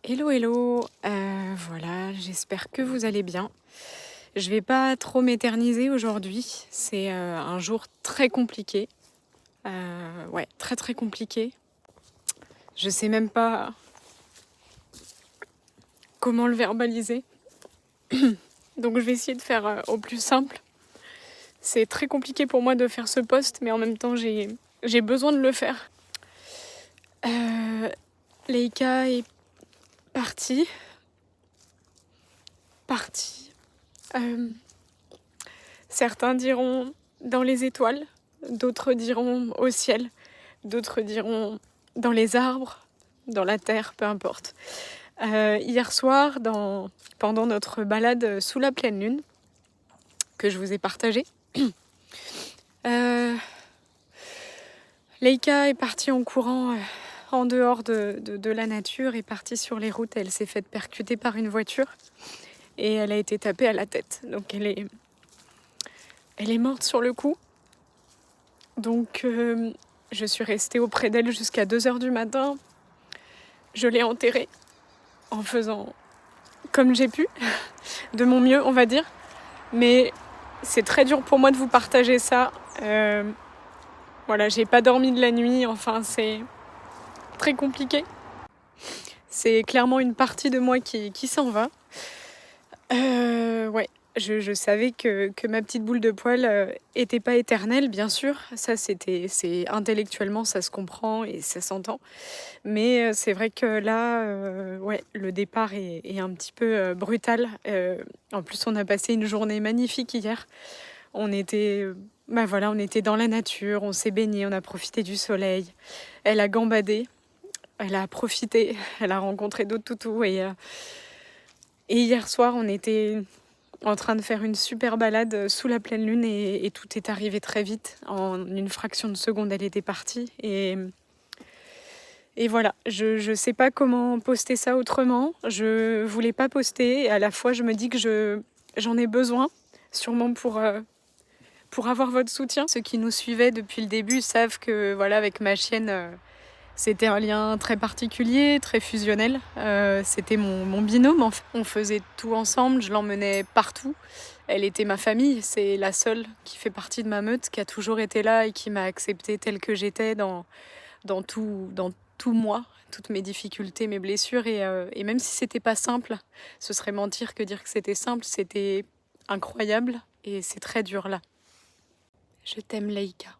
Hello hello, voilà, j'espère que vous allez bien. Je vais pas trop m'éterniser aujourd'hui, c'est un jour très compliqué. Ouais, très très compliqué. Je sais même pas comment le verbaliser. Donc je vais essayer de faire au plus simple. C'est très compliqué pour moi de faire ce post, mais en même temps j'ai besoin de le faire. Leïka est partie. Euh, Certains diront dans les étoiles, d'autres diront au ciel, d'autres diront dans les arbres, dans la terre, peu importe. Hier soir, pendant notre balade sous la pleine lune, que je vous ai partagée, Leïka est partie en courant en dehors de la nature, est partie sur les routes. Elle s'est faite percuter par une voiture et elle a été tapée à la tête. Donc elle est morte sur le coup. Donc je suis restée auprès d'elle jusqu'à 2h du matin. Je l'ai enterrée en faisant comme j'ai pu, de mon mieux on va dire. Mais c'est très dur pour moi de vous partager ça. Voilà, j'ai pas dormi de la nuit, enfin c'est très compliqué. C'est clairement une partie de moi qui s'en va. Ouais, je savais que ma petite boule de poil était pas éternelle, bien sûr. Ça, c'est intellectuellement, ça se comprend et ça s'entend. Mais c'est vrai que là, ouais, le départ est un petit peu brutal. En plus, on a passé une journée magnifique hier. On était, voilà, on était dans la nature, on s'est baigné, on a profité du soleil. Elle a gambadé, elle a profité, elle a rencontré d'autres toutous et hier soir, on était en train de faire une super balade sous la pleine lune et tout est arrivé très vite. En une fraction de seconde, elle était partie. Et voilà, je sais pas comment poster ça autrement. Je voulais pas poster et à la fois, je me dis que j'en ai besoin, sûrement pour avoir votre soutien. Ceux qui nous suivaient depuis le début savent que voilà, avec ma chienne, c'était un lien très particulier, très fusionnel. C'était mon binôme. En fait. On faisait tout ensemble, je l'emmenais partout. Elle était ma famille, c'est la seule qui fait partie de ma meute, qui a toujours été là et qui m'a acceptée telle que j'étais dans tout moi, toutes mes difficultés, mes blessures. Et même si c'était pas simple, ce serait mentir que dire que c'était simple, c'était incroyable et c'est très dur là. Je t'aime, Leïka.